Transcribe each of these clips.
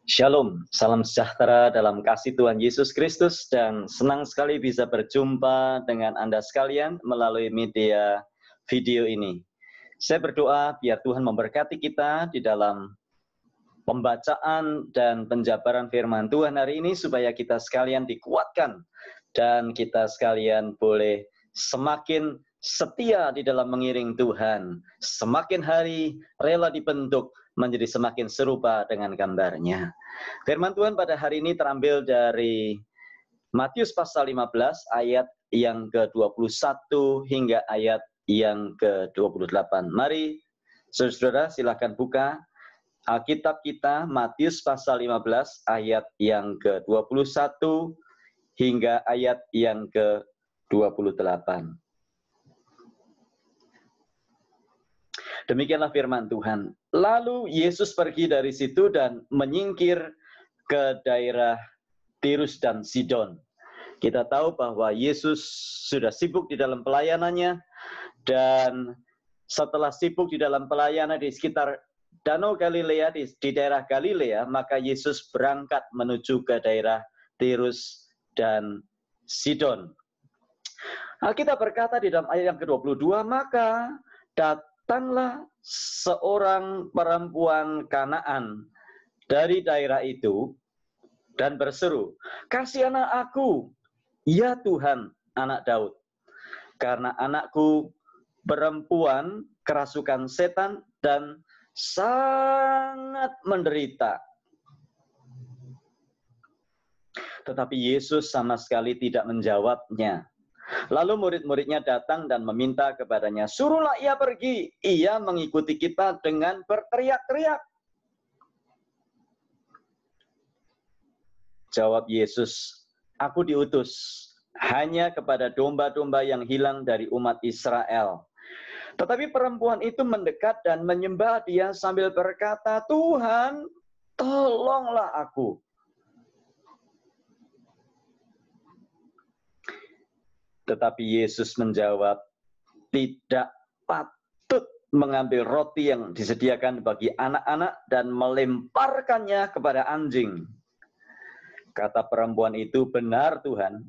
Shalom, salam sejahtera dalam kasih Tuhan Yesus Kristus dan senang sekali bisa berjumpa dengan Anda sekalian melalui media video ini. Saya berdoa biar Tuhan memberkati kita di dalam pembacaan dan penjabaran firman Tuhan hari ini supaya kita sekalian dikuatkan dan kita sekalian boleh semakin setia di dalam mengiring Tuhan, semakin hari rela dibentuk menjadi semakin serupa dengan gambarnya. Firman Tuhan pada hari ini terambil dari Matius pasal 15 ayat yang ke-21 hingga ayat yang ke-28. Mari saudara silakan buka Alkitab kita, Matius pasal 15 ayat yang ke-21 hingga ayat yang ke-28. Demikianlah firman Tuhan. Lalu Yesus pergi dari situ dan menyingkir ke daerah Tirus dan Sidon. Kita tahu bahwa Yesus sudah sibuk di dalam pelayanannya, dan setelah sibuk di dalam pelayanan di sekitar Danau Galilea, di daerah Galilea, maka Yesus berangkat menuju ke daerah Tirus dan Sidon. Alkitab berkata di dalam ayat yang ke-22, maka datanglah seorang perempuan Kanaan dari daerah itu dan berseru, "Kasihanlah aku, ya Tuhan, anak Daud, karena anakku perempuan kerasukan setan dan sangat menderita." Tetapi Yesus sama sekali tidak menjawabnya. Lalu murid-muridnya datang dan meminta kepadanya, "Suruhlah ia pergi, ia mengikuti kita," dengan berteriak-teriak. Jawab Yesus, "Aku diutus hanya kepada domba-domba yang hilang dari umat Israel." Tetapi perempuan itu mendekat dan menyembah Dia sambil berkata, "Tuhan, tolonglah aku." Tetapi Yesus menjawab, "Tidak patut mengambil roti yang disediakan bagi anak-anak dan melemparkannya kepada anjing." Kata perempuan itu, "Benar Tuhan,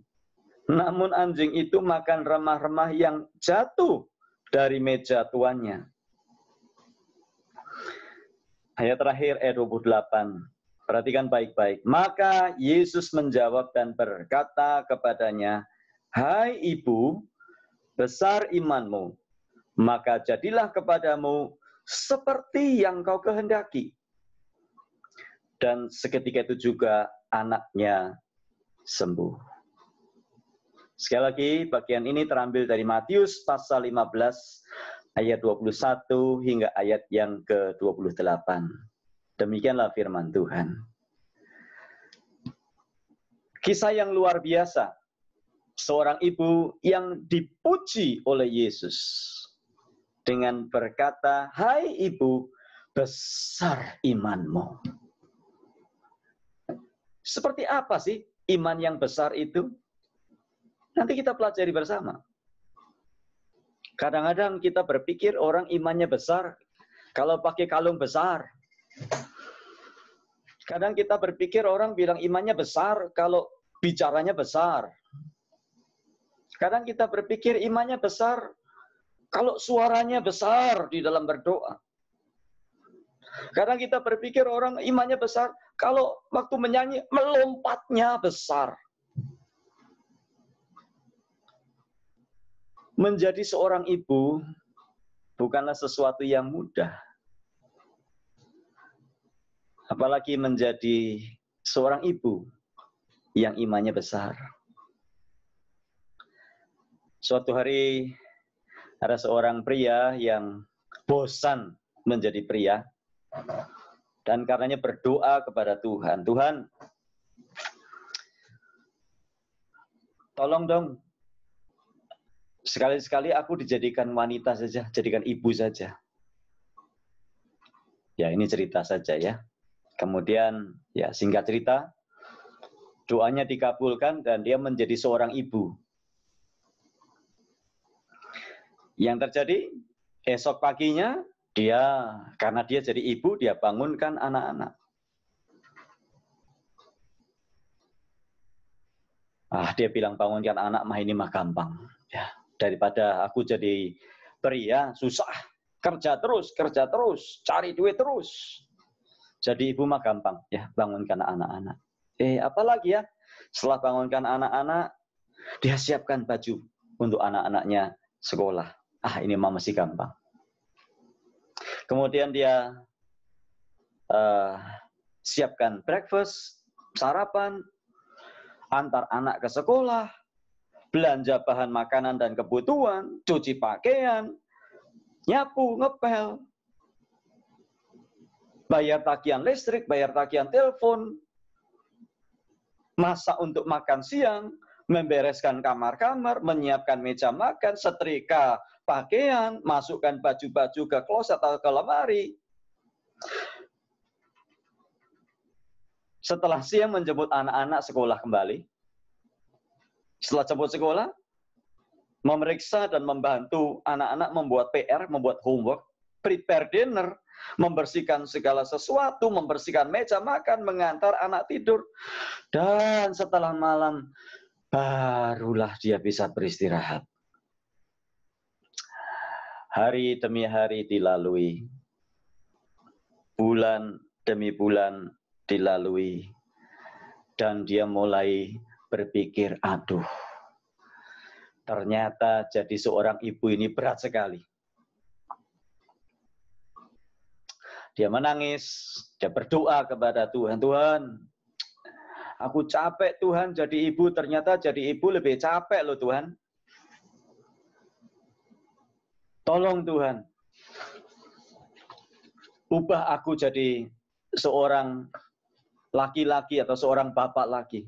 namun anjing itu makan remah-remah yang jatuh dari meja tuannya." Ayat terakhir, ayat 28. Perhatikan baik-baik. Maka Yesus menjawab dan berkata kepadanya, "Hai ibu, besar imanmu, maka jadilah kepadamu seperti yang kau kehendaki." Dan seketika itu juga anaknya sembuh. Sekali lagi, bagian ini terambil dari Matius pasal 15 ayat 21 hingga ayat yang ke-28. Demikianlah firman Tuhan. Kisah yang luar biasa. Seorang ibu yang dipuji oleh Yesus dengan berkata, "Hai ibu, besar imanmu." Seperti apa sih iman yang besar itu? Nanti kita pelajari bersama. Kadang-kadang kita berpikir orang imannya besar kalau pakai kalung besar. Kadang kita berpikir orang bilang imannya besar kalau bicaranya besar. Kadang kita berpikir imannya besar kalau suaranya besar di dalam berdoa. Kadang kita berpikir orang imannya besar kalau waktu menyanyi melompatnya besar. Menjadi seorang ibu bukanlah sesuatu yang mudah. Apalagi menjadi seorang ibu yang imannya besar. Suatu hari ada seorang pria yang bosan menjadi pria. Dan karenanya berdoa kepada Tuhan, "Tuhan, tolong dong, sekali-sekali aku dijadikan wanita saja, jadikan ibu saja." Ya, ini cerita saja ya. Kemudian, ya singkat cerita, doanya dikabulkan dan dia menjadi seorang ibu. Yang terjadi, esok paginya, karena dia jadi ibu, dia bangunkan anak-anak. Dia bilang bangunkan anak mah ini mah gampang. Ya, daripada aku jadi pria susah, kerja terus, cari duit terus. Jadi ibu mah gampang, ya bangunkan anak-anak. Apalagi ya, setelah bangunkan anak-anak, dia siapkan baju untuk anak-anaknya sekolah. Ini mah masih gampang. Kemudian dia siapkan breakfast, sarapan, antar anak ke sekolah, belanja bahan makanan dan kebutuhan, cuci pakaian, nyapu, ngepel, bayar tagihan listrik, bayar tagihan telepon, masak untuk makan siang, membereskan kamar-kamar, menyiapkan meja makan, setrika pakaian, masukkan baju-baju ke kloset atau ke lemari. Setelah siang menjemput anak-anak sekolah kembali. Setelah jemput sekolah, memeriksa dan membantu anak-anak membuat PR, membuat homework, prepare dinner, membersihkan segala sesuatu, membersihkan meja makan, mengantar anak tidur. Dan setelah malam, barulah dia bisa beristirahat. Hari demi hari dilalui. Bulan demi bulan dilalui. Dan dia mulai berpikir, aduh, ternyata jadi seorang ibu ini berat sekali. Dia menangis, dia berdoa kepada Tuhan, Tuhan, aku capek Tuhan jadi ibu, ternyata jadi ibu lebih capek loh Tuhan. Tolong Tuhan, ubah aku jadi seorang laki-laki atau seorang bapak lagi.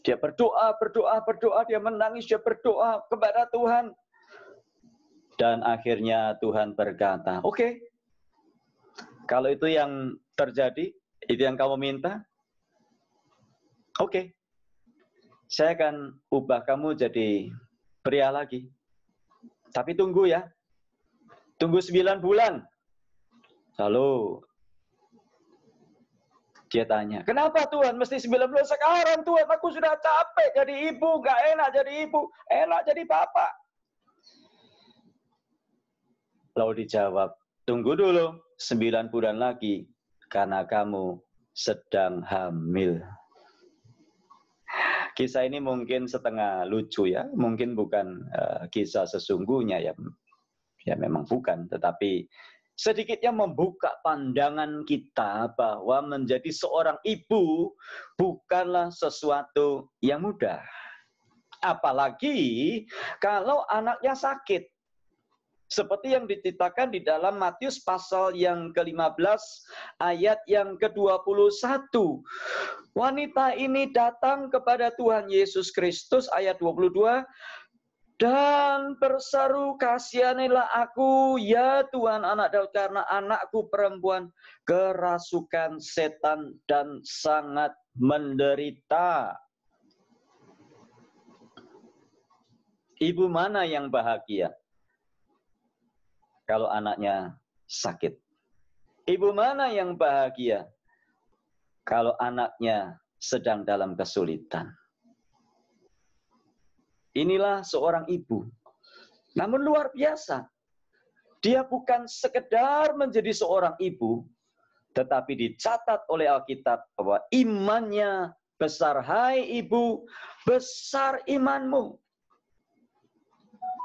Dia berdoa, dia menangis, dia berdoa kepada Tuhan. Dan akhirnya Tuhan berkata, oke, kalau itu yang terjadi, itu yang kamu minta, oke, saya akan ubah kamu jadi pria lagi. Tapi tunggu ya, tunggu 9 bulan. Lalu dia tanya, kenapa Tuhan mesti 9 bulan? Sekarang Tuhan, aku sudah capek jadi ibu, gak enak jadi ibu, enak jadi bapak. Lalu dijawab, tunggu dulu 9 bulan lagi, karena kamu sedang hamil. Kisah ini mungkin setengah lucu ya, mungkin bukan kisah sesungguhnya ya memang bukan, tetapi sedikitnya membuka pandangan kita bahwa menjadi seorang ibu bukanlah sesuatu yang mudah. Apalagi kalau anaknya sakit. Seperti yang diceritakan di dalam Matius pasal yang ke-15 ayat yang ke-21. Wanita ini datang kepada Tuhan Yesus Kristus ayat 22. Dan berseru, kasihanilah aku ya Tuhan anak Daud, karena anakku perempuan kerasukan setan dan sangat menderita. Ibu mana yang bahagia kalau anaknya sakit? Ibu mana yang bahagia kalau anaknya sedang dalam kesulitan? Inilah seorang ibu. Namun luar biasa. Dia bukan sekedar menjadi seorang ibu, tetapi dicatat oleh Alkitab bahwa imannya besar. Hai ibu, besar imanmu.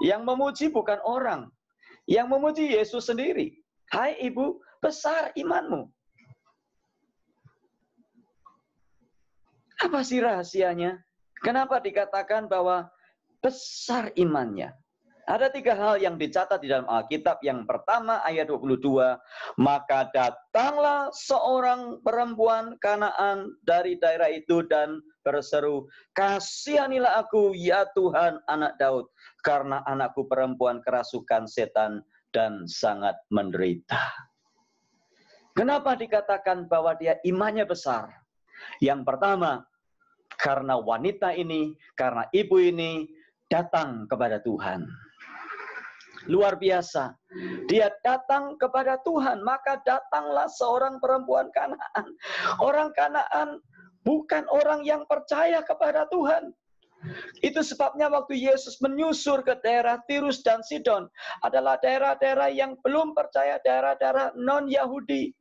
Yang memuji bukan orang. Yang memuji Yesus sendiri. Hai ibu, besar imanmu. Apa sih rahasianya? Kenapa dikatakan bahwa besar imannya? Ada 3 hal yang dicatat di dalam Alkitab. Yang pertama ayat 22. Maka datanglah seorang perempuan Kanaan dari daerah itu dan berseru, kasihanilah aku ya Tuhan anak Daud, karena anakku perempuan kerasukan setan dan sangat menderita. Kenapa dikatakan bahwa dia imannya besar? Yang pertama, karena wanita ini, karena ibu ini datang kepada Tuhan. Luar biasa. Dia datang kepada Tuhan, maka datanglah seorang perempuan Kanaan. Orang Kanaan bukan orang yang percaya kepada Tuhan. Itu sebabnya waktu Yesus menyusur ke daerah Tirus dan Sidon adalah daerah-daerah yang belum percaya, daerah-daerah non-Yahudi.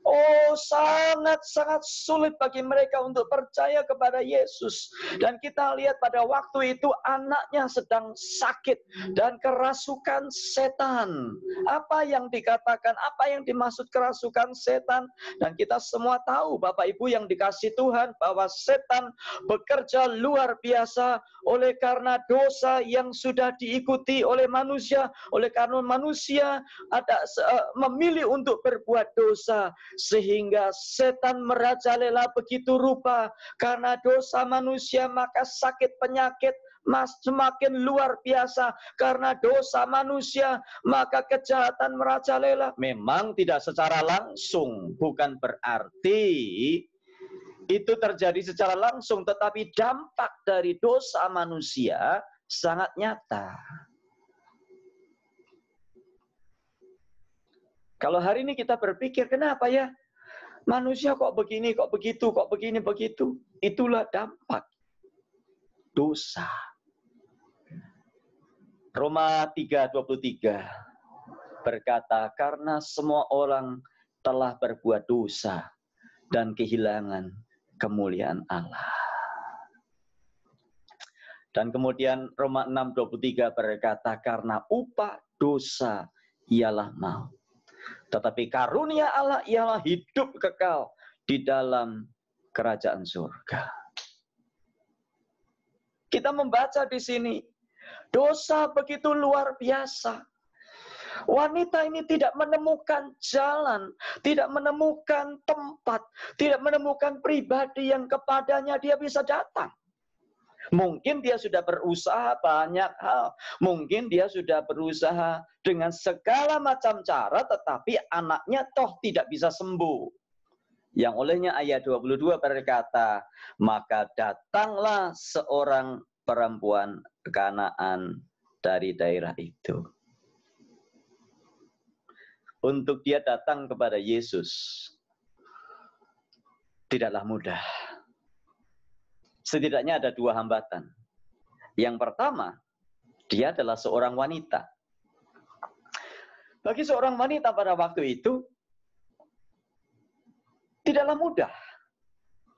Oh, sangat-sangat sulit bagi mereka untuk percaya kepada Yesus. Dan kita lihat pada waktu itu anaknya sedang sakit dan kerasukan setan. Apa yang dikatakan, apa yang dimaksud kerasukan setan? Dan kita semua tahu, Bapak Ibu yang dikasihi Tuhan, bahwa setan bekerja luar biasa oleh karena dosa yang sudah diikuti oleh manusia. Oleh karena manusia memilih untuk berbuat dosa, sehingga setan merajalela begitu rupa. Karena dosa manusia maka sakit penyakit semakin luar biasa. Karena dosa manusia maka kejahatan merajalela. Memang tidak secara langsung, bukan berarti itu terjadi secara langsung, tetapi dampak dari dosa manusia sangat nyata. Kalau hari ini kita berpikir, kenapa ya? Manusia kok begini, kok begitu, kok begini, begitu. Itulah dampak dosa. Roma 3:23 berkata, karena semua orang telah berbuat dosa dan kehilangan kemuliaan Allah. Dan kemudian Roma 6:23 berkata, karena upah dosa ialah maut. Tetapi karunia Allah ialah hidup kekal di dalam kerajaan surga. Kita membaca di sini, dosa begitu luar biasa. Wanita ini tidak menemukan jalan, tidak menemukan tempat, tidak menemukan pribadi yang kepadanya dia bisa datang. Mungkin dia sudah berusaha banyak hal. Mungkin dia sudah berusaha dengan segala macam cara, tetapi anaknya toh tidak bisa sembuh. Yang olehnya ayat 22 berkata, maka datanglah seorang perempuan Kanaan dari daerah itu. Untuk dia datang kepada Yesus tidaklah mudah. Setidaknya ada dua hambatan. Yang pertama, dia adalah seorang wanita. Bagi seorang wanita pada waktu itu, tidaklah mudah.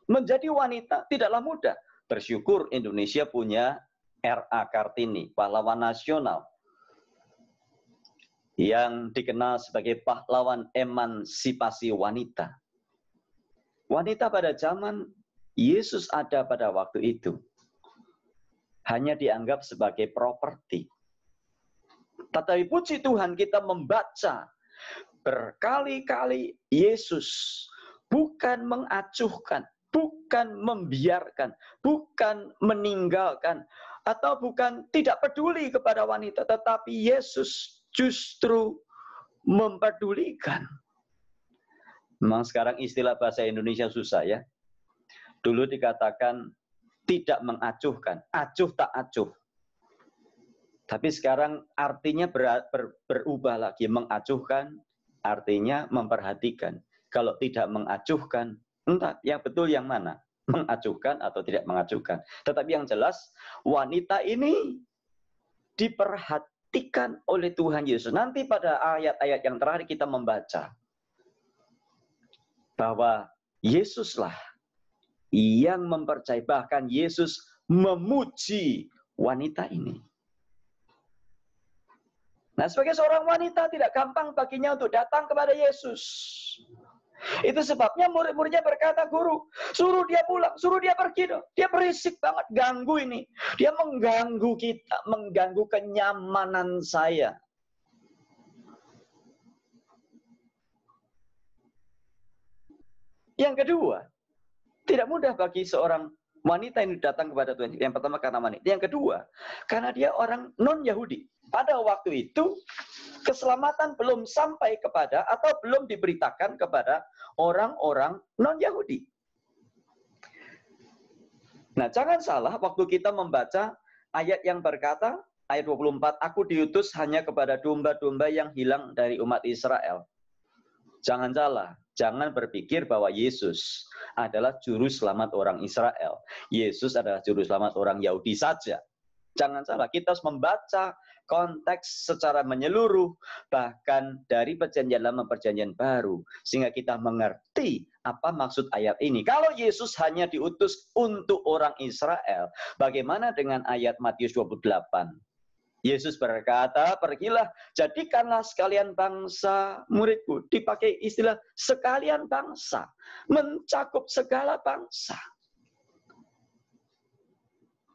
Menjadi wanita tidaklah mudah. Bersyukur Indonesia punya R.A. Kartini, pahlawan nasional, yang dikenal sebagai pahlawan emansipasi wanita. Wanita pada zaman Yesus ada pada waktu itu hanya dianggap sebagai properti. Tetapi puji Tuhan kita membaca berkali-kali Yesus bukan mengacuhkan, bukan membiarkan, bukan meninggalkan, atau bukan tidak peduli kepada wanita, tetapi Yesus justru mempedulikan. Memang sekarang istilah bahasa Indonesia susah ya. Dulu dikatakan tidak mengacuhkan, acuh tak acuh. Tapi sekarang artinya berubah lagi, mengacuhkan artinya memperhatikan. Kalau tidak mengacuhkan, entah yang betul yang mana, mengacuhkan atau tidak mengacuhkan. Tetapi yang jelas, wanita ini diperhatikan oleh Tuhan Yesus. Nanti pada ayat-ayat yang terakhir kita membaca bahwa Yesuslah yang mempercayai, bahkan Yesus memuji wanita ini. Nah, sebagai seorang wanita tidak gampang baginya untuk datang kepada Yesus. Itu sebabnya murid-muridnya berkata, guru, suruh dia pulang, suruh dia pergi dong. Dia berisik banget, ganggu ini. Dia mengganggu kita, mengganggu kenyamanan saya. Yang kedua, tidak mudah bagi seorang wanita ini datang kepada Tuhan. Yang pertama karena wanita. Yang kedua, karena dia orang non-Yahudi. Pada waktu itu, keselamatan belum sampai kepada atau belum diberitakan kepada orang-orang non-Yahudi. Nah, jangan salah waktu kita membaca ayat yang berkata, ayat 24, aku diutus hanya kepada domba-domba yang hilang dari umat Israel. Jangan salah, jangan berpikir bahwa Yesus adalah juru selamat orang Israel. Yesus adalah juru selamat orang Yahudi saja. Jangan salah, kita harus membaca konteks secara menyeluruh, bahkan dari perjanjian lama perjanjian baru, sehingga kita mengerti apa maksud ayat ini. Kalau Yesus hanya diutus untuk orang Israel, bagaimana dengan ayat Matius 28? Yesus berkata, pergilah, jadikanlah sekalian bangsa muridku. Dipakai istilah sekalian bangsa, mencakup segala bangsa.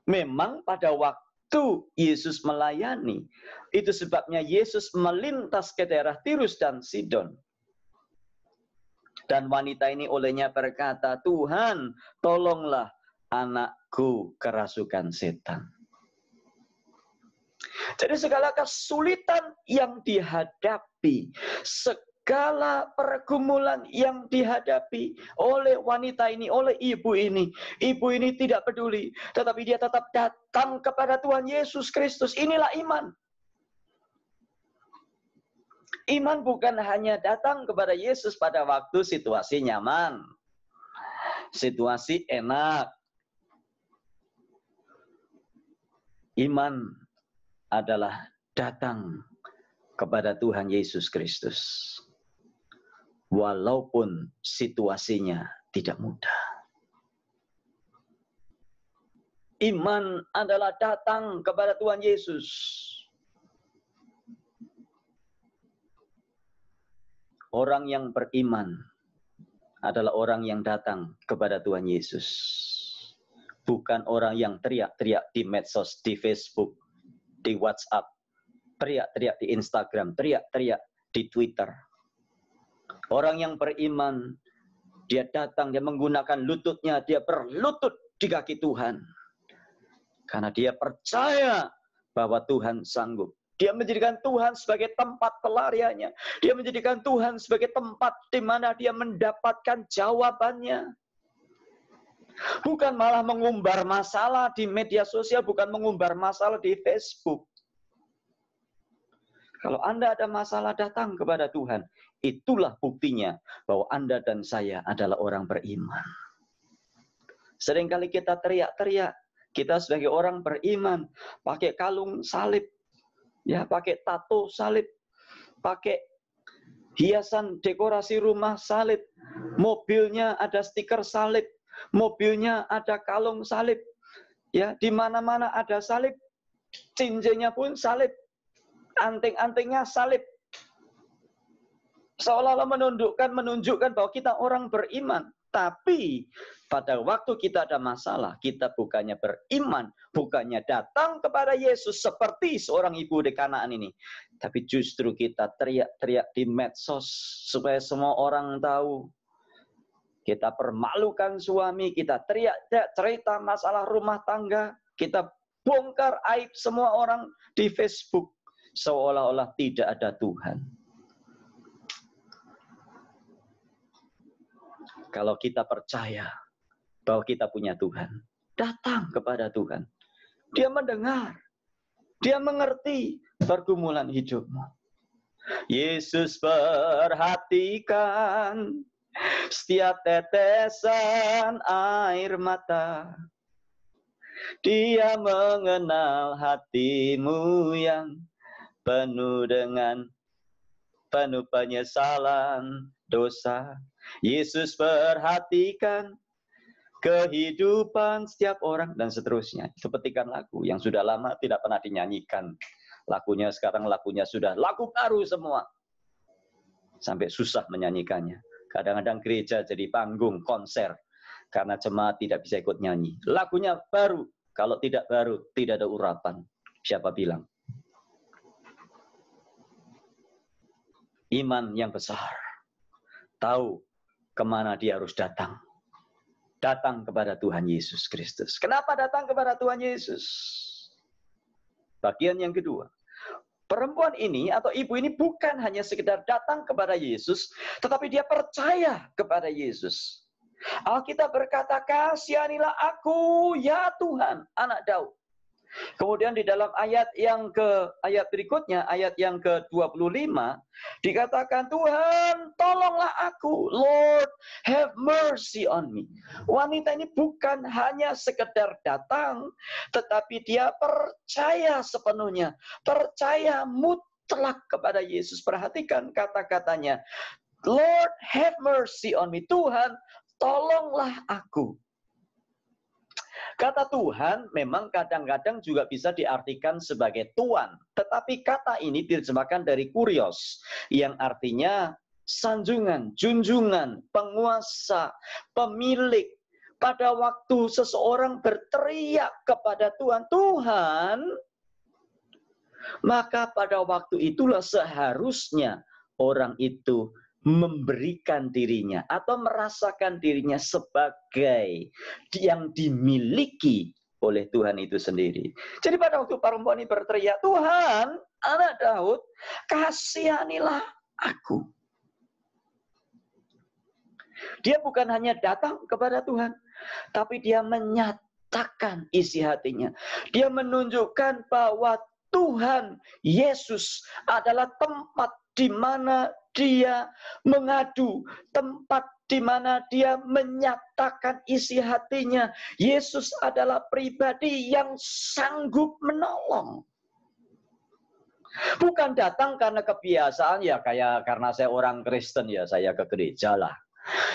Memang pada waktu Yesus melayani, itu sebabnya Yesus melintas ke daerah Tirus dan Sidon. Dan wanita ini olehnya berkata, Tuhan, tolonglah anakku kerasukan setan. Jadi segala kesulitan yang dihadapi, segala pergumulan yang dihadapi oleh wanita ini, oleh ibu ini tidak peduli, tetapi dia tetap datang kepada Tuhan Yesus Kristus. Inilah iman. Iman bukan hanya datang kepada Yesus pada waktu situasi nyaman, situasi enak. Iman adalah datang kepada Tuhan Yesus Kristus, walaupun situasinya tidak mudah. Iman adalah datang kepada Tuhan Yesus. Orang yang beriman adalah orang yang datang kepada Tuhan Yesus. Bukan orang yang teriak-teriak di medsos, di Facebook, di WhatsApp, teriak-teriak di Instagram, teriak-teriak di Twitter. Orang yang beriman, dia datang, dia menggunakan lututnya, dia berlutut di kaki Tuhan. Karena dia percaya bahwa Tuhan sanggup. Dia menjadikan Tuhan sebagai tempat pelariannya. Dia menjadikan Tuhan sebagai tempat di mana dia mendapatkan jawabannya. Bukan malah mengumbar masalah di media sosial, bukan mengumbar masalah di Facebook. Kalau Anda ada masalah, datang kepada Tuhan. Itulah buktinya bahwa Anda dan saya adalah orang beriman. Seringkali kita teriak-teriak, kita sebagai orang beriman, pakai kalung salib, ya, pakai tato salib, pakai hiasan dekorasi rumah salib, mobilnya ada stiker salib, mobilnya ada kalung salib, ya, di mana-mana ada salib, cincinnya pun salib, anting-antingnya salib, seolah-olah menunjukkan bahwa kita orang beriman. Tapi pada waktu kita ada masalah, kita bukannya beriman, bukannya datang kepada Yesus seperti seorang ibu di Kanaan ini, tapi justru kita teriak-teriak di medsos supaya semua orang tahu. Kita permalukan suami, kita teriak-teriak cerita masalah rumah tangga, kita bongkar aib semua orang di Facebook, seolah-olah tidak ada Tuhan. Kalau kita percaya bahwa kita punya Tuhan, datang kepada Tuhan. Dia mendengar, dia mengerti pergumulan hidupmu. Yesus perhatikan setiap tetesan air mata. Dia mengenal hatimu yang penuh penyesalan dosa. Yesus perhatikan kehidupan setiap orang dan seterusnya. Itu petikan lagu yang sudah lama tidak pernah dinyanyikan. Lagunya sekarang sudah lagu baru semua. Sampai susah menyanyikannya. Kadang-kadang gereja jadi panggung konser karena jemaat tidak bisa ikut nyanyi. Lagunya baru, kalau tidak baru tidak ada urapan. Siapa bilang? Iman yang besar. Tahu kemana dia harus datang. Datang kepada Tuhan Yesus Kristus. Kenapa datang kepada Tuhan Yesus? Bagian yang kedua. Perempuan ini atau ibu ini bukan hanya sekedar datang kepada Yesus, tetapi dia percaya kepada Yesus. Alkitab berkata, kasihanilah aku ya Tuhan, anak Daud. Kemudian di dalam ayat berikutnya, ayat yang ke-25, dikatakan, Tuhan, tolonglah aku. Lord, have mercy on me. Wanita ini bukan hanya sekedar datang, tetapi dia percaya sepenuhnya. Percaya mutlak kepada Yesus. Perhatikan kata-katanya. Lord, have mercy on me. Tuhan, tolonglah aku. Kata Tuhan memang kadang-kadang juga bisa diartikan sebagai Tuan. Tetapi kata ini diterjemahkan dari kurios, yang artinya sanjungan, junjungan, penguasa, pemilik. Pada waktu seseorang berteriak kepada Tuhan, Tuhan, maka pada waktu itulah seharusnya orang itu memberikan dirinya atau merasakan dirinya sebagai yang dimiliki oleh Tuhan itu sendiri. Jadi pada waktu perempuan ini berteriak, Tuhan, anak Daud, kasihanilah aku. Dia bukan hanya datang kepada Tuhan, tapi dia menyatakan isi hatinya. Dia menunjukkan bahwa Tuhan Yesus adalah tempat di mana dia mengadu, tempat di mana dia menyatakan isi hatinya. Yesus adalah pribadi yang sanggup menolong. Bukan datang karena kebiasaan, ya kayak karena saya orang Kristen ya saya ke gereja lah.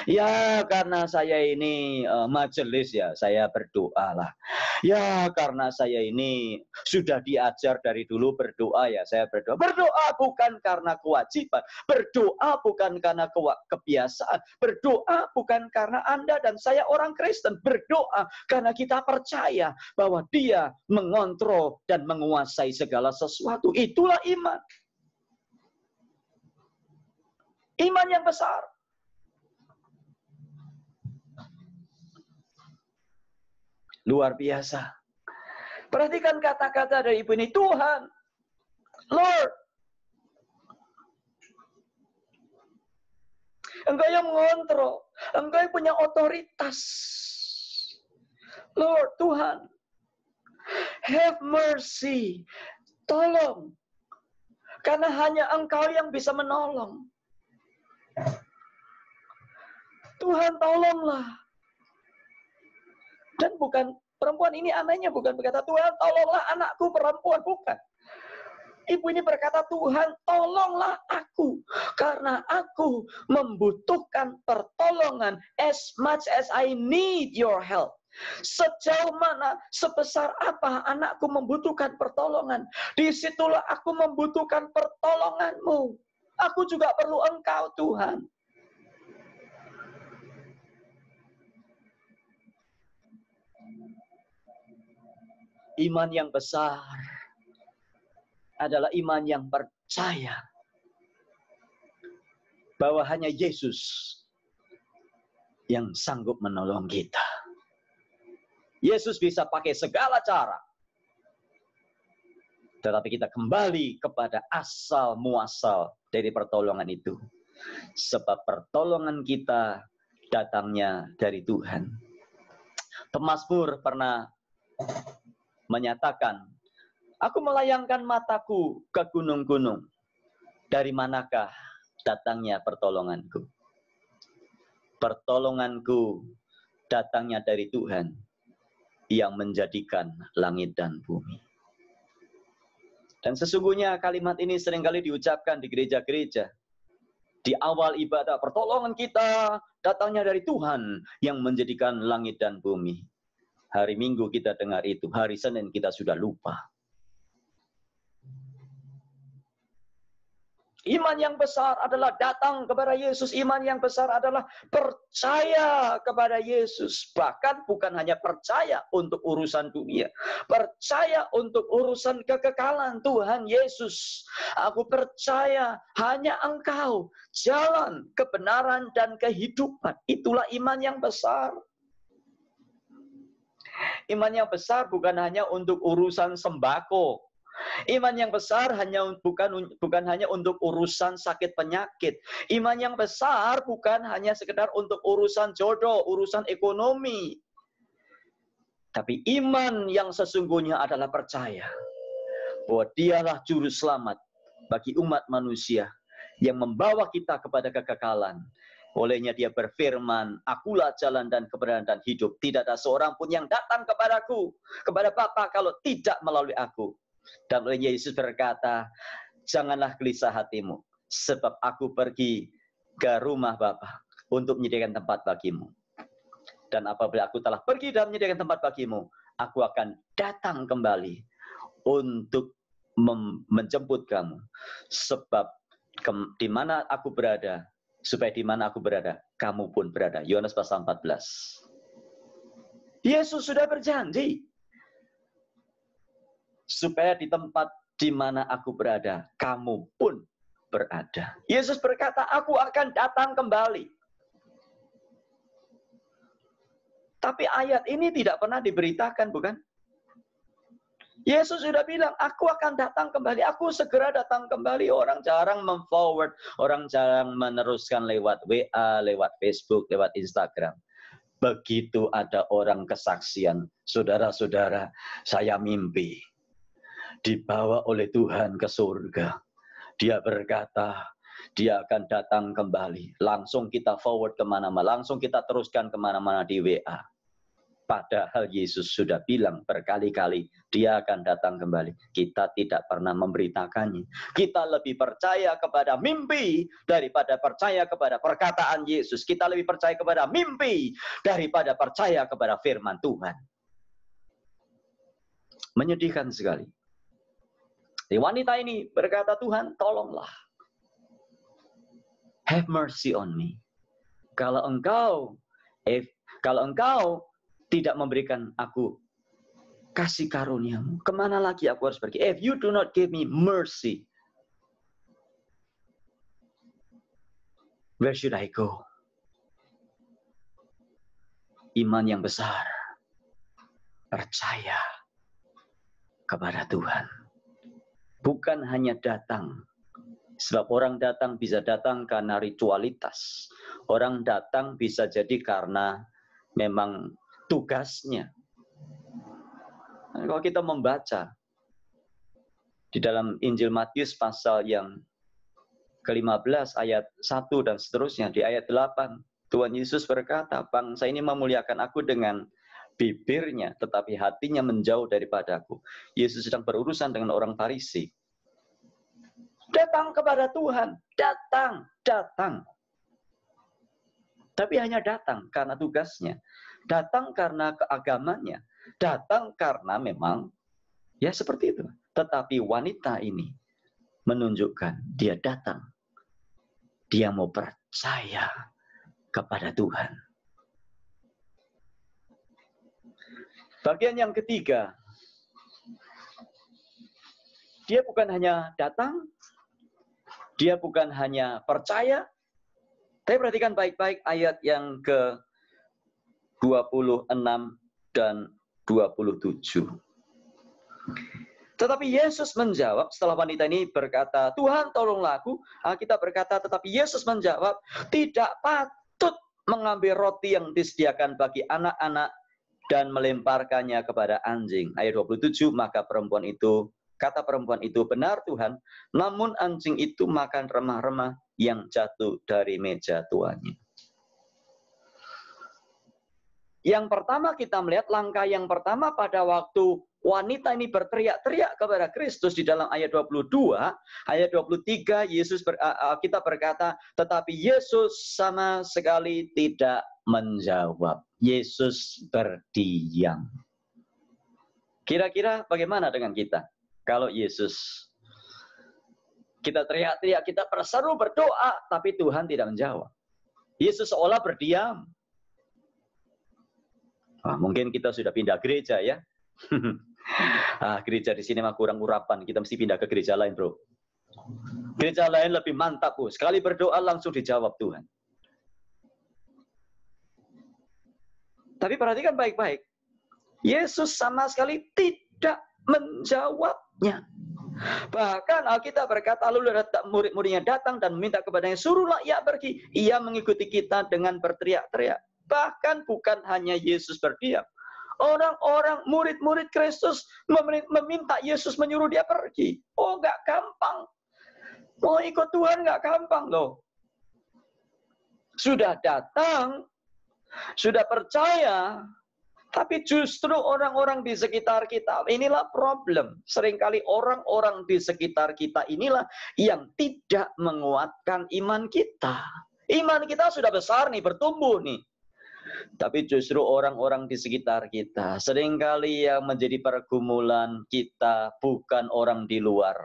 Ya karena saya ini majelis ya saya berdoa lah. Ya karena saya ini sudah diajar dari dulu berdoa ya saya berdoa. Berdoa bukan karena kewajiban. Berdoa bukan karena kebiasaan. Berdoa bukan karena Anda dan saya orang Kristen. Berdoa karena kita percaya bahwa Dia mengontrol dan menguasai segala sesuatu. Itulah iman. Iman yang besar. Luar biasa. Perhatikan kata-kata dari ibu ini. Tuhan, Lord, Engkau yang mengontrol. Engkau yang punya otoritas. Lord, Tuhan, have mercy. Tolong. Karena hanya Engkau yang bisa menolong. Tuhan, tolonglah. Dan bukan perempuan ini anehnya bukan berkata, Tuhan tolonglah anakku perempuan. Bukan. Ibu ini berkata, Tuhan tolonglah aku. Karena aku membutuhkan pertolongan as much as I need your help. Sejauh mana, sebesar apa anakku membutuhkan pertolongan. Disitulah aku membutuhkan pertolonganmu. Aku juga perlu Engkau Tuhan. Iman yang besar adalah iman yang percaya bahwa hanya Yesus yang sanggup menolong kita. Yesus bisa pakai segala cara. Tetapi kita kembali kepada asal muasal dari pertolongan itu. Sebab pertolongan kita datangnya dari Tuhan. Pemazmur pernah menyatakan, aku melayangkan mataku ke gunung-gunung. Dari manakah datangnya pertolonganku? Pertolonganku datangnya dari Tuhan yang menjadikan langit dan bumi. Dan sesungguhnya kalimat ini seringkali diucapkan di gereja-gereja. Di awal ibadah, pertolongan kita datangnya dari Tuhan yang menjadikan langit dan bumi. Hari Minggu kita dengar itu, hari Senin kita sudah lupa. Iman yang besar adalah datang kepada Yesus. Iman yang besar adalah percaya kepada Yesus. Bahkan bukan hanya percaya untuk urusan dunia. Percaya untuk urusan kekekalan Tuhan Yesus. Aku percaya hanya Engkau. Jalan, kebenaran, dan kehidupan. Itulah iman yang besar. Iman yang besar bukan hanya untuk urusan sembako. Iman yang besar bukan hanya untuk urusan sakit penyakit. Iman yang besar bukan hanya sekedar untuk urusan jodoh, urusan ekonomi. Tapi iman yang sesungguhnya adalah percaya bahwa Dialah juru selamat bagi umat manusia yang membawa kita kepada kekekalan. Olehnya dia berfirman, akulah jalan dan kebenaran dan hidup. Tidak ada seorang pun yang datang kepadaku, kepada Bapa kalau tidak melalui aku. Dan olehnya Yesus berkata, janganlah gelisah hatimu, sebab aku pergi ke rumah Bapa untuk menyediakan tempat bagimu. Dan apabila aku telah pergi dan menyediakan tempat bagimu, aku akan datang kembali untuk menjemput kamu. Sebab di mana aku berada, supaya di mana aku berada, kamu pun berada. Yohanes pasal 14. Yesus sudah berjanji, supaya di tempat di mana aku berada, kamu pun berada. Yesus berkata, aku akan datang kembali. Tapi ayat ini tidak pernah diberitakan, bukan? Yesus sudah bilang, aku akan datang kembali, aku segera datang kembali. Orang jarang memforward, orang jarang meneruskan lewat WA, lewat Facebook, lewat Instagram. Begitu ada orang kesaksian, saudara-saudara, saya mimpi dibawa oleh Tuhan ke surga. Dia berkata, dia akan datang kembali. Langsung kita forward kemana-mana, langsung kita teruskan kemana-mana di WA. Padahal Yesus sudah bilang berkali-kali, dia akan datang kembali. Kita tidak pernah memberitakannya. Kita lebih percaya kepada mimpi daripada percaya kepada perkataan Yesus. Kita lebih percaya kepada mimpi daripada percaya kepada firman Tuhan. Menyedihkan sekali. Wanita ini berkata, Tuhan tolonglah. Have mercy on me. Kalau engkau tidak memberikan aku kasih karuniamu, kemana lagi aku harus pergi? If you do not give me mercy, where should I go? Iman yang besar, percaya kepada Tuhan. Bukan hanya datang, sebab orang datang bisa datang karena ritualitas. Orang datang bisa jadi karena memang tugasnya. Kalau kita membaca di dalam Injil Matius pasal yang ke-15 ayat 1 dan seterusnya, di ayat 8 Tuhan Yesus berkata, bangsa ini memuliakan aku dengan bibirnya, tetapi hatinya menjauh daripadaku. Yesus sedang berurusan dengan orang Farisi. Datang kepada Tuhan, datang. Tapi hanya datang karena tugasnya. Datang karena keagamannya. Datang karena memang ya seperti itu. Tetapi wanita ini menunjukkan dia datang. Dia mau percaya kepada Tuhan. Bagian yang ketiga. Dia bukan hanya datang. Dia bukan hanya percaya. Tapi perhatikan baik-baik ayat yang ke-26 dan 27. Tetapi Yesus menjawab, setelah wanita ini berkata, Tuhan tolonglah aku. Kita berkata, tetapi Yesus menjawab, tidak patut mengambil roti yang disediakan bagi anak-anak dan melemparkannya kepada anjing. Ayat 27, maka kata perempuan itu, benar Tuhan, namun anjing itu makan remah-remah yang jatuh dari meja tuannya. Yang pertama kita melihat langkah yang pertama pada waktu wanita ini berteriak-teriak kepada Kristus di dalam ayat 22, ayat 23 kita berkata, tetapi Yesus sama sekali tidak menjawab. Yesus berdiam. Kira-kira bagaimana dengan kita? Kalau Yesus, kita teriak-teriak, kita berseru berdoa, tapi Tuhan tidak menjawab. Yesus seolah berdiam. Mungkin kita sudah pindah gereja ya. Gereja di sini mah kurang urapan, kita mesti pindah ke gereja lain, bro. Gereja lain lebih mantap, bro. Sekali berdoa langsung dijawab Tuhan. Tapi perhatikan baik-baik. Yesus sama sekali tidak menjawabnya. Bahkan Alkitab berkata, lalu murid-muridnya datang dan meminta kepadanya, suruhlah ia pergi. Ia mengikuti kita dengan berteriak-teriak. Bahkan bukan hanya Yesus berdiam. Orang-orang murid-murid Kristus meminta Yesus menyuruh dia pergi. Oh, nggak gampang. Mau ikut Tuhan nggak gampang loh. sudah datang, sudah percaya, tapi justru orang-orang di sekitar kita, inilah problem. Seringkali orang-orang di sekitar kita inilah yang tidak menguatkan iman kita. Iman kita sudah besar nih, bertumbuh nih. Tapi justru orang-orang di sekitar kita, seringkali yang menjadi pergumulan kita bukan orang di luar.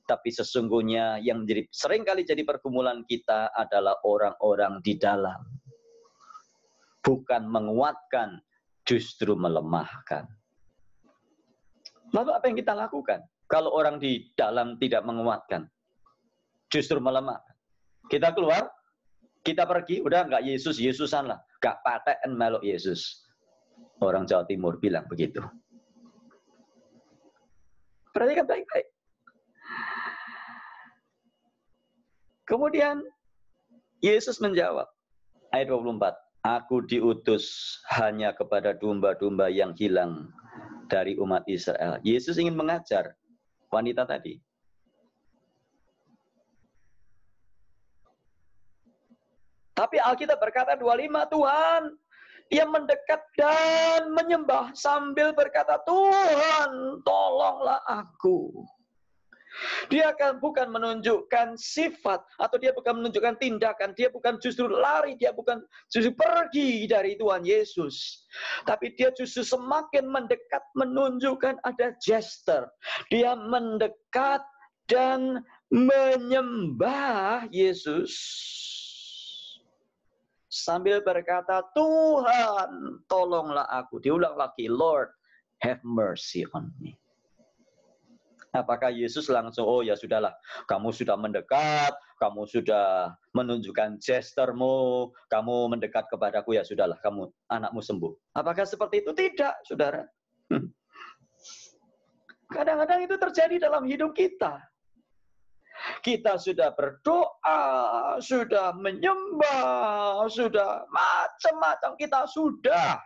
Tapi sesungguhnya yang seringkali jadi pergumulan kita adalah orang-orang di dalam. Bukan menguatkan, justru melemahkan. Lalu apa yang kita lakukan? Kalau orang di dalam tidak menguatkan, justru melemahkan. Kita keluar, kita pergi, udah nggak Yesus-Yesusan lah. Nggak paten melok Yesus. Orang Jawa Timur bilang begitu. Perhatikan baik-baik. Kemudian Yesus menjawab, ayat 24. Aku diutus hanya kepada domba-domba yang hilang dari umat Israel. Yesus ingin mengajar wanita tadi. Tapi Alkitab berkata 25, Tuhan, dia mendekat dan menyembah sambil berkata, Tuhan, tolonglah aku. Dia bukan menunjukkan sifat, atau dia bukan menunjukkan tindakan, dia bukan justru lari, dia bukan justru pergi dari Tuhan Yesus. Tapi dia justru semakin mendekat, menunjukkan ada gesture. Dia mendekat dan menyembah Yesus. Sambil berkata, Tuhan, tolonglah aku. Diulang lagi, Lord, have mercy on me. Apakah Yesus langsung, oh ya sudahlah, kamu sudah mendekat, kamu sudah menunjukkan gesturmu, kamu mendekat kepadaku, ya sudahlah, kamu anakmu sembuh. Apakah seperti itu? Tidak, saudara. Kadang-kadang itu terjadi dalam hidup kita. Kita sudah berdoa, sudah menyembah, sudah macam-macam kita sudah.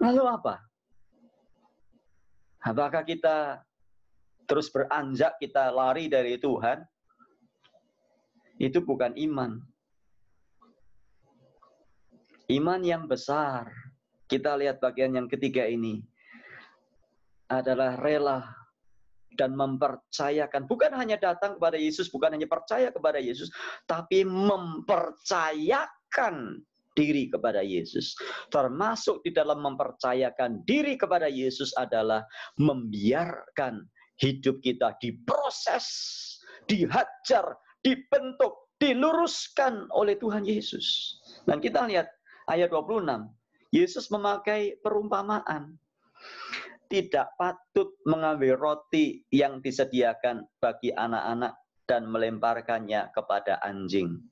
Lalu apa? Apakah kita terus beranjak, kita lari dari Tuhan? Itu bukan iman. Iman yang besar. Kita lihat bagian yang ketiga ini. Adalah rela dan mempercayakan. Bukan hanya datang kepada Yesus, bukan hanya percaya kepada Yesus, tapi mempercayakan diri kepada Yesus. Termasuk di dalam mempercayakan diri kepada Yesus adalah membiarkan hidup kita diproses, dihajar, dibentuk, diluruskan oleh Tuhan Yesus. Dan kita lihat ayat 26. Yesus memakai perumpamaan. Tidak patut mengambil roti yang disediakan bagi anak-anak dan melemparkannya kepada anjing.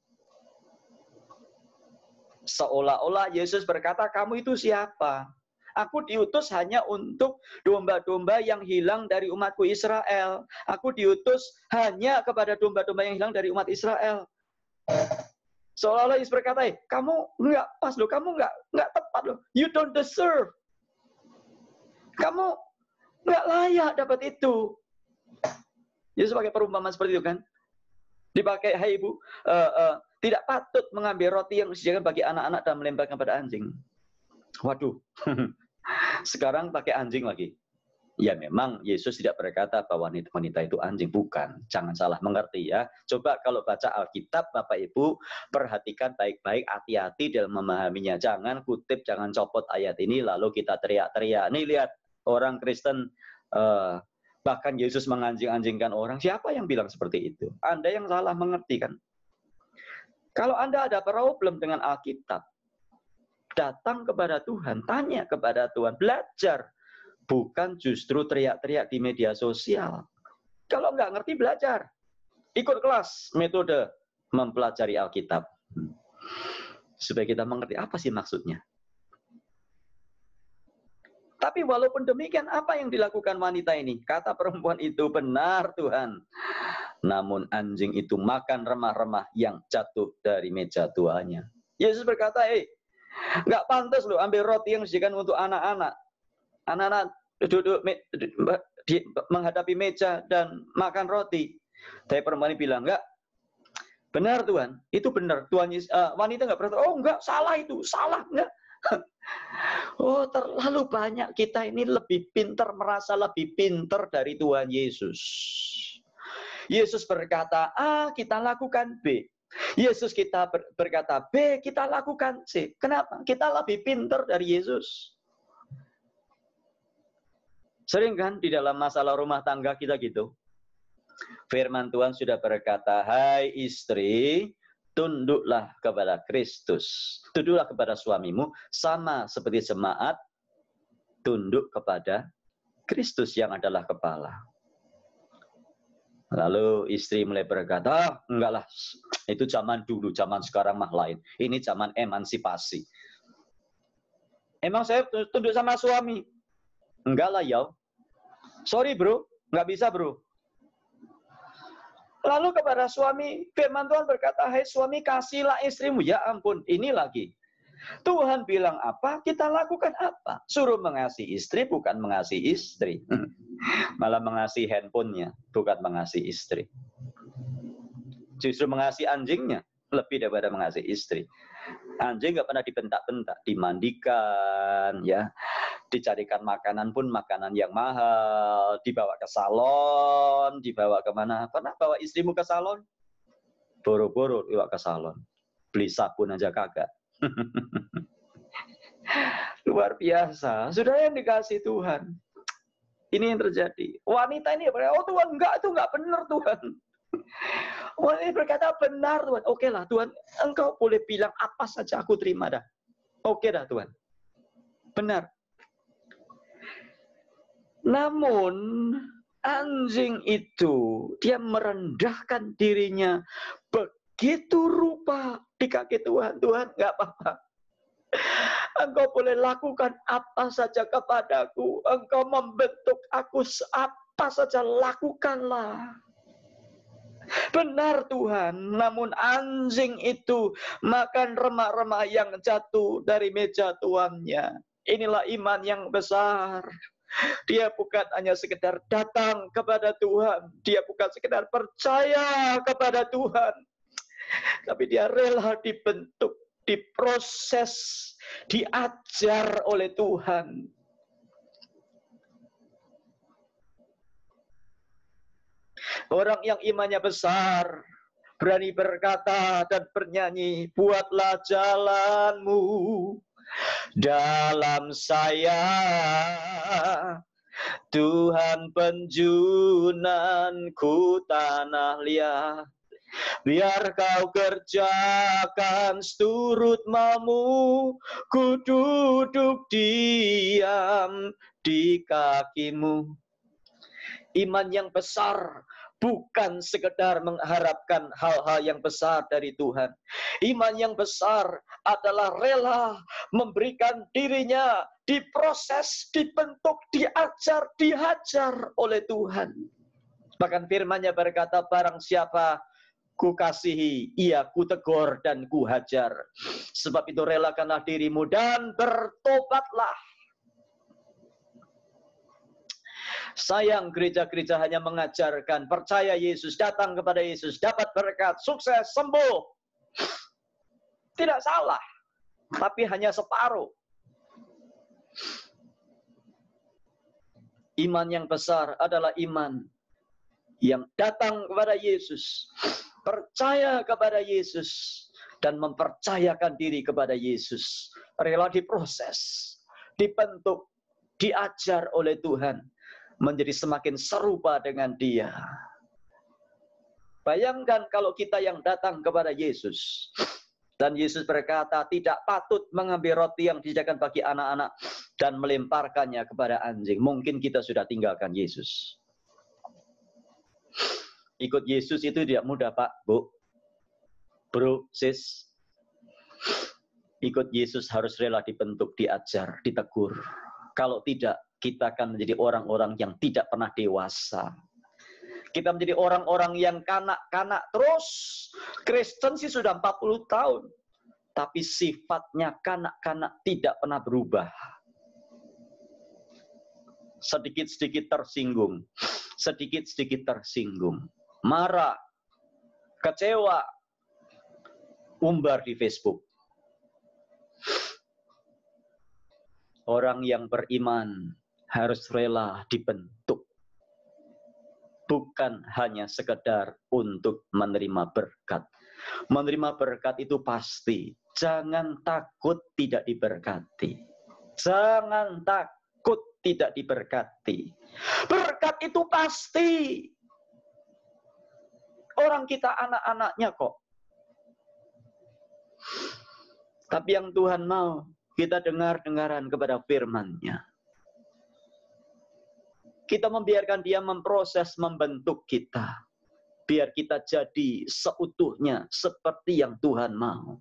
Seolah-olah Yesus berkata, kamu itu siapa? Aku diutus hanya untuk domba-domba yang hilang dari umatku Israel. Aku diutus hanya kepada domba-domba yang hilang dari umat Israel. Seolah-olah Yesus berkata, kamu nggak pas loh, kamu nggak tepat loh. You don't deserve. Kamu nggak layak dapat itu. Yesus pakai perumpamaan seperti itu kan? Dipakai, hai ibu, tidak patut mengambil roti yang disediakan bagi anak-anak dan melemparkan pada anjing. Waduh, sekarang pakai anjing lagi. Ya memang Yesus tidak berkata bahwa wanita itu anjing, bukan. Jangan salah mengerti ya. Coba kalau baca Alkitab, Bapak Ibu, perhatikan baik-baik, hati-hati dalam memahaminya. Jangan kutip, jangan copot ayat ini lalu kita teriak-teriak. Nih lihat, orang Kristen, bahkan Yesus menganjing-anjingkan orang. Siapa yang bilang seperti itu? Anda yang salah mengerti kan? Kalau Anda ada problem dengan Alkitab, datang kepada Tuhan, tanya kepada Tuhan, belajar. Bukan justru teriak-teriak di media sosial. Kalau nggak ngerti, belajar. Ikut kelas metode mempelajari Alkitab. Supaya kita mengerti apa sih maksudnya. Tapi walaupun demikian, apa yang dilakukan wanita ini? Kata perempuan itu, benar Tuhan. Namun anjing itu makan remah-remah yang jatuh dari meja tuannya. Yesus berkata, nggak pantas loh ambil roti yang disediakan untuk anak-anak. Anak-anak duduk menghadapi meja dan makan roti. Tapi perempuan ini bilang, enggak, benar Tuhan, itu benar. Wanita enggak berkata, oh enggak, salah itu, salah, enggak. Oh, terlalu banyak kita ini lebih pintar, merasa lebih pintar dari Tuhan Yesus. Yesus berkata A, kita lakukan B. Yesus kita berkata B, kita lakukan C. Kenapa? Kita lebih pintar dari Yesus. Sering kan di dalam masalah rumah tangga kita gitu. Firman Tuhan sudah berkata, hai istri, tunduklah kepada Kristus. Tunduklah kepada suamimu, sama seperti jemaat tunduk kepada Kristus yang adalah kepala. Lalu istri mulai berkata, enggak lah, itu zaman dulu, zaman sekarang mah lain. Ini zaman emansipasi. Emang saya tunduk sama suami? Enggak lah ya. Sorry bro, enggak bisa bro. Lalu kepada suami, firman Tuhan berkata, hai suami kasihlah istrimu. Ya ampun, ini lagi. Tuhan bilang apa, kita lakukan apa. Suruh mengasihi istri, bukan mengasihi istri. Malah mengasihi handphonenya, bukan mengasihi istri. Justru mengasihi anjingnya, lebih daripada mengasihi istri. Anjing nggak pernah dibentak-bentak, dimandikan, ya, dicarikan makanan pun makanan yang mahal, dibawa ke salon, dibawa kemana? Pernah bawa istrimu ke salon? Boro-boro dibawa ke salon, beli sabun aja kagak. Luar biasa, sudah yang dikasih Tuhan. Ini yang terjadi. Wanita ini berkata, oh Tuhan, enggak, itu enggak benar Tuhan. Wanita ini berkata, benar Tuhan. Oke lah Tuhan, engkau boleh bilang apa saja, aku terima dah. Oke dah Tuhan. Benar. Namun, anjing itu, dia merendahkan dirinya begitu rupa di kaki Tuhan. Tuhan, enggak apa-apa. Engkau boleh lakukan apa saja kepadaku. Engkau membentuk aku apa saja, lakukanlah. Benar Tuhan, namun anjing itu makan remah-remah yang jatuh dari meja tuannya. Inilah iman yang besar. Dia bukan hanya sekedar datang kepada Tuhan, dia bukan sekedar percaya kepada Tuhan, tapi dia rela dibentuk, diproses, diajar oleh Tuhan. Orang yang imannya besar, berani berkata dan bernyanyi, buatlah jalanmu dalam saya, Tuhan penjunanku tanah liat. Biar kau kerjakan seturut maumu, ku duduk diam di kakimu. Iman yang besar bukan sekedar mengharapkan hal-hal yang besar dari Tuhan. Iman yang besar adalah rela memberikan dirinya diproses, dibentuk, diajar, dihajar oleh Tuhan. Bahkan firman-Nya berkata, barang siapa ku kasihi, ia ku tegur dan ku hajar. Sebab itu relakanlah dirimu dan bertobatlah. Sayang gereja-gereja hanya mengajarkan percaya Yesus, datang kepada Yesus, dapat berkat, sukses, sembuh. Tidak salah, tapi hanya separuh. Iman yang besar adalah iman yang datang kepada Yesus, percaya kepada Yesus, dan mempercayakan diri kepada Yesus. Rela diproses, dibentuk, diajar oleh Tuhan, menjadi semakin serupa dengan Dia. Bayangkan kalau kita yang datang kepada Yesus, dan Yesus berkata, tidak patut mengambil roti yang disediakan bagi anak-anak dan melemparkannya kepada anjing. Mungkin kita sudah tinggalkan Yesus. Ikut Yesus itu tidak mudah, Pak, Bu, bro, sis. Ikut Yesus harus rela dibentuk, diajar, ditegur. Kalau tidak, kita akan menjadi orang-orang yang tidak pernah dewasa. Kita menjadi orang-orang yang kanak-kanak terus. Kristen sih sudah 40 tahun. Tapi sifatnya kanak-kanak tidak pernah berubah. sedikit-sedikit tersinggung, marah, kecewa, umbar di Facebook. Orang yang beriman harus rela dibentuk, bukan hanya sekedar untuk menerima berkat. Menerima berkat itu pasti. Jangan takut tidak diberkati. Jangan takut tidak diberkati. Berkat itu pasti. Orang kita anak-anaknya kok. Tapi yang Tuhan mau, kita dengar-dengaran kepada firman-Nya. Kita membiarkan Dia memproses, membentuk kita. Biar kita jadi seutuhnya seperti yang Tuhan mau.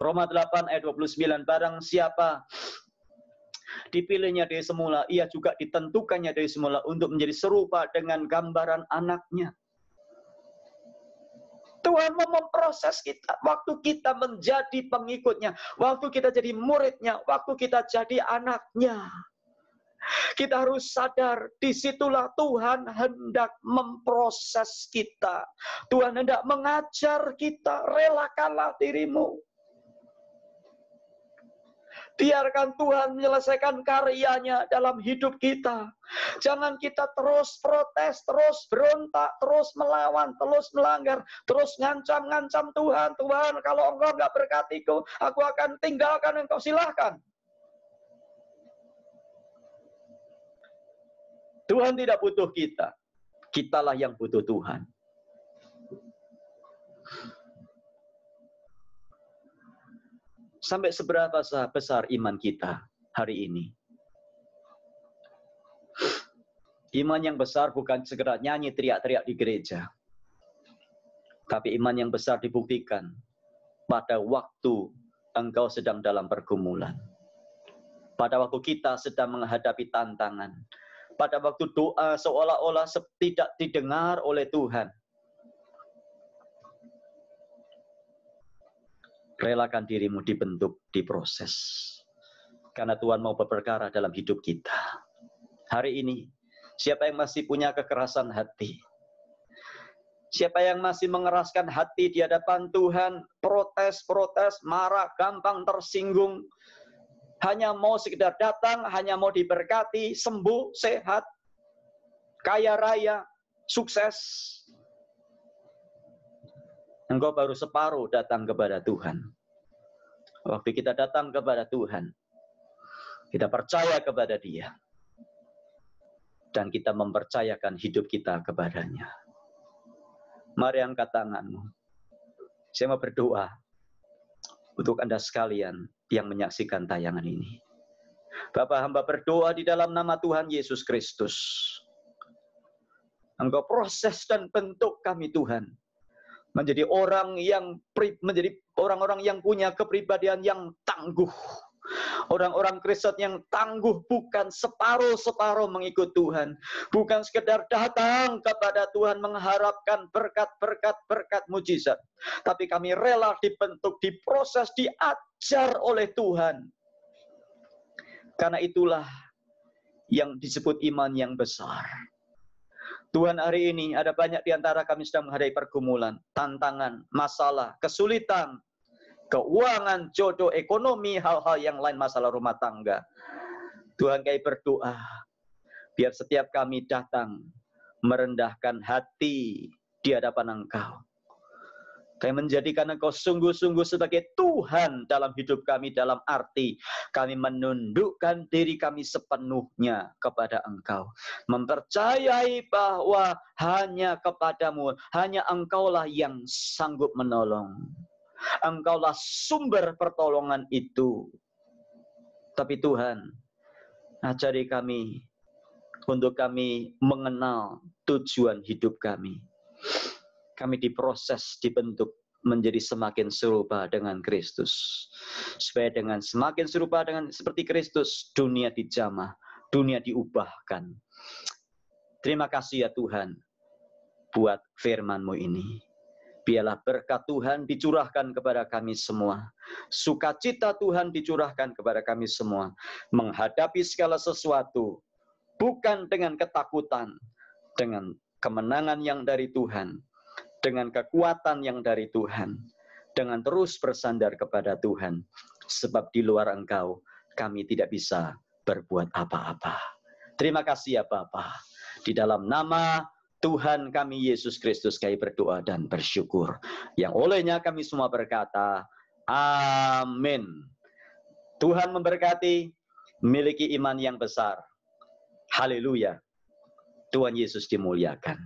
Roma 8 ayat 29, barang siapa dipilihnya dari semula, ia juga ditentukannya dari semula untuk menjadi serupa dengan gambaran anaknya. Tuhan mau memproses kita. Waktu kita menjadi pengikutnya, waktu kita jadi muridnya, waktu kita jadi anaknya. Kita harus sadar, disitulah Tuhan hendak memproses kita. Tuhan hendak mengajar kita, relakanlah dirimu. Biarkan Tuhan menyelesaikan karyanya dalam hidup kita. Jangan kita terus protes, terus berontak, terus melawan, terus melanggar, terus ngancam-ngancam Tuhan. Tuhan, kalau Engkau nggak berkatiku, aku akan tinggalkan Engkau, silahkan. Tuhan tidak butuh kita. Kitalah yang butuh Tuhan. Sampai seberapa besar iman kita hari ini? Iman yang besar bukan sekedar nyanyi teriak-teriak di gereja. Tapi iman yang besar dibuktikan pada waktu engkau sedang dalam pergumulan. Pada waktu kita sedang menghadapi tantangan. Pada waktu doa seolah-olah tidak didengar oleh Tuhan. Relakan dirimu dibentuk, diproses. Karena Tuhan mau berperkara dalam hidup kita. Hari ini, siapa yang masih punya kekerasan hati? Siapa yang masih mengeraskan hati di hadapan Tuhan, protes, marah, gampang tersinggung, hanya mau sekedar datang, hanya mau diberkati, sembuh, sehat, kaya raya, sukses. Engkau baru separuh datang kepada Tuhan. Waktu kita datang kepada Tuhan, kita percaya kepada Dia. Dan kita mempercayakan hidup kita kepadanya. Mari angkat tanganmu. Saya mau berdoa untuk Anda sekalian yang menyaksikan tayangan ini. Bapa, hamba berdoa di dalam nama Tuhan Yesus Kristus. Engkau proses dan bentuk kami Tuhan. Menjadi orang-orang yang punya kepribadian yang tangguh. Orang-orang Kristen yang tangguh, bukan separuh-separuh mengikut Tuhan. Bukan sekedar datang kepada Tuhan mengharapkan berkat mujizat. Tapi kami rela dibentuk, diproses, diajar oleh Tuhan. Karena itulah yang disebut iman yang besar. Tuhan, hari ini ada banyak di antara kami sedang menghadapi pergumulan, tantangan, masalah, kesulitan, keuangan, jodoh, ekonomi, hal-hal yang lain, masalah rumah tangga. Tuhan, kami berdoa, biar setiap kami datang merendahkan hati di hadapan Engkau. Kami menjadikan Engkau sungguh-sungguh sebagai Tuhan dalam hidup kami, dalam arti kami menundukkan diri kami sepenuhnya kepada Engkau. Mempercayai bahwa hanya kepadamu, hanya Engkaulah yang sanggup menolong. Engkaulah sumber pertolongan itu. Tapi Tuhan, ajari kami untuk kami mengenal tujuan hidup kami. Kami diproses, dibentuk menjadi semakin serupa dengan Kristus. Supaya dengan semakin serupa dengan seperti Kristus, dunia dijamah, dunia diubahkan. Terima kasih ya Tuhan buat firman-Mu ini. Biarlah berkat Tuhan dicurahkan kepada kami semua. Sukacita Tuhan dicurahkan kepada kami semua. Menghadapi segala sesuatu, bukan dengan ketakutan, dengan kemenangan yang dari Tuhan, dengan kekuatan yang dari Tuhan, dengan terus bersandar kepada Tuhan. Sebab di luar Engkau, kami tidak bisa berbuat apa-apa. Terima kasih ya Bapa. Di dalam nama Tuhan kami Yesus Kristus kami berdoa dan bersyukur. Yang olehnya kami semua berkata, amin. Tuhan memberkati, miliki iman yang besar. Haleluya. Tuhan Yesus dimuliakan.